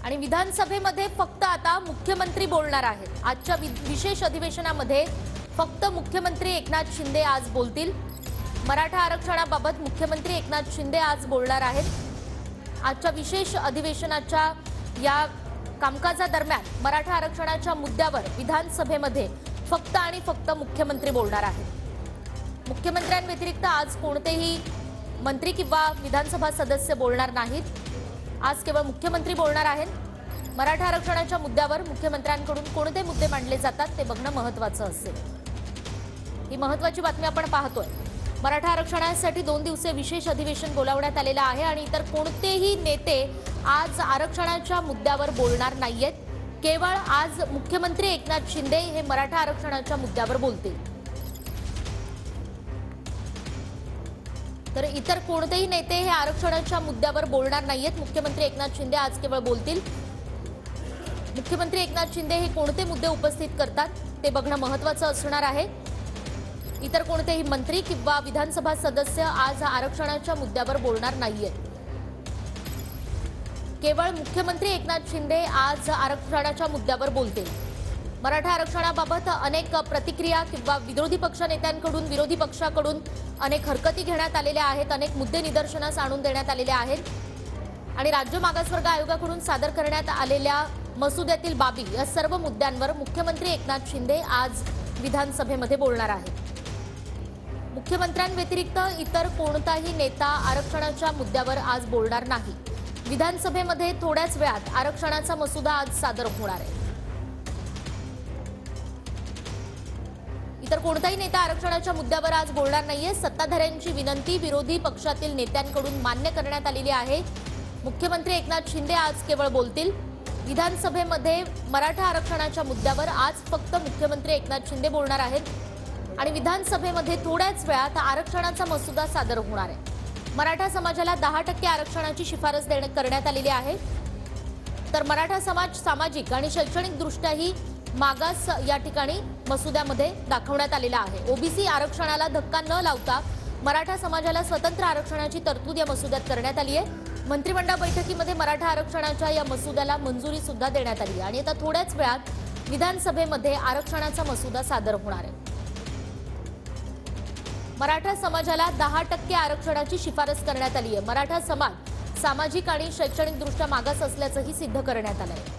आणि विधानसभेमध्ये फक्त आता मुख्यमंत्री बोलणार आहेत। आजच्या विशेष अधिवेशनामध्ये फक्त मुख्यमंत्री एकनाथ शिंदे आज बोलतील। मराठा आरक्षणाबाबत मुख्यमंत्री एकनाथ शिंदे आज बोलणार आहेत। आजच्या विशेष अधिवेशनाच्या या कामकाजादरम्यान मराठा आरक्षणाच्या मुद्द्यावर विधानसभेमध्ये फक्त आणि फक्त मुख्यमंत्री बोलणार आहेत। मुख्यमंत्र्यांव्यतिरिक्त आज कोणतेही मंत्री किंवा विधानसभा सदस्य बोलणार नाहीत। आज केवळ मुख्यमंत्री बोलणार आहेत। मराठा आरक्षणाच्या मुद्द्यावर मुख्यमंत्र्यांकडून कोणते मुद्दे मांडले जातात ते बघणं महत्त्वाचं असेल। ही महत्त्वाची बातमी आपण पाहतोय। मराठा आरक्षणासाठी 2 दिवसीय विशेष अधिवेशन बोलावण्यात आलेलं आहे आणि इतर कोणतेही नेते आज आरक्षणाच्या मुद्द्यावर बोलणार नाहीयेत। केवळ आज मुख्यमंत्री एकनाथ शिंदे हे मराठा आरक्षणाच्या मुद्द्यावर बोलतील। तर इतर कोणतेही नेते हे आरक्षणाच्या मुद्द्यावर बोलणार नाहीयेत। मुख्यमंत्री एकनाथ शिंदे आज केवळ बोलतील। मुख्यमंत्री एकनाथ शिंदे हे कोणते मुद्दे उपस्थित करतात ते बघणं महत्त्वाचं असणार आहे। इतर कोणतेही मंत्री किंवा विधानसभा सदस्य आज आरक्षणाच्या मुद्द्यावर बोलणार नाहीयेत। केवळ मुख्यमंत्री एकनाथ शिंदे आज आरक्षणाच्या मुद्द्यावर बोलतील। मराठा आरक्षणाबाबत अनेक प्रतिक्रिया किंवा विरोधी पक्ष नेत्यांकडून विरोधी पक्षाकडून अनेक हरकती घेण्यात आलेल्या आहेत। अनेक मुद्दे निदर्शनास आणून देण्यात आलेले आहेत आणि राज्य मागासवर्ग आयोगाकडून सादर करण्यात आलेल्या मसुद्यातील बाबी या सर्व मुद्द्यांवर मुख्यमंत्री एकनाथ शिंदे आज विधानसभेमध्ये बोलणार आहेत। मुख्यमंत्र्यांव्यतिरिक्त इतर कोणताही नेता आरक्षणाच्या मुद्द्यावर आज बोलणार नाही। विधानसभेमध्ये थोड्याच वेळात आरक्षणाचा मसुदा आज सादर होणार आहे। इतर कोणताही नेता आरक्षणाच्या मुद्द्यावर आज बोलणार नाहीये। सत्ताधाऱ्यांची विनंती विरोधी पक्षातील नेत्यांकडून मान्य करण्यात आलेली आहे। मुख्यमंत्री एकनाथ शिंदे आज केवळ बोलतील। विधानसभेमध्ये मराठा आरक्षणाच्या मुद्द्यावर आज फक्त मुख्यमंत्री एकनाथ शिंदे बोलणार आहेत आणि विधानसभेमध्ये थोड्याच वेळात आरक्षणाचा मसुदा सादर होणार आहे। मराठा समाजाला 10% आरक्षणाची शिफारस करण्यात आलेली आहे। तर मराठा समाज सामाजिक आणि शैक्षणिक दृष्ट्याही मागास या ठिकाणी मसुद्यामध्ये दाखवण्यात आलेला आहे। ओबीसी आरक्षणाला धक्का न लावता मराठा समाजाला स्वतंत्र आरक्षणाची तरतूद या मसुद्यात करण्यात आली आहे। मंत्रिमंडळ बैठकीमध्ये मराठा आरक्षणाच्या या मसुद्याला मंजुरी सुद्धा देण्यात आली आणि आता थोड्याच वेळात विधानसभेमध्ये आरक्षणाचा मसुदा सादर होणार आहे। मराठा समाजाला 10% आरक्षणाची शिफारस करण्यात आली आहे। मराठा समाज सामाजिक आणि शैक्षणिकदृष्ट्या मागास असल्याचंही सिद्ध करण्यात आलं आहे।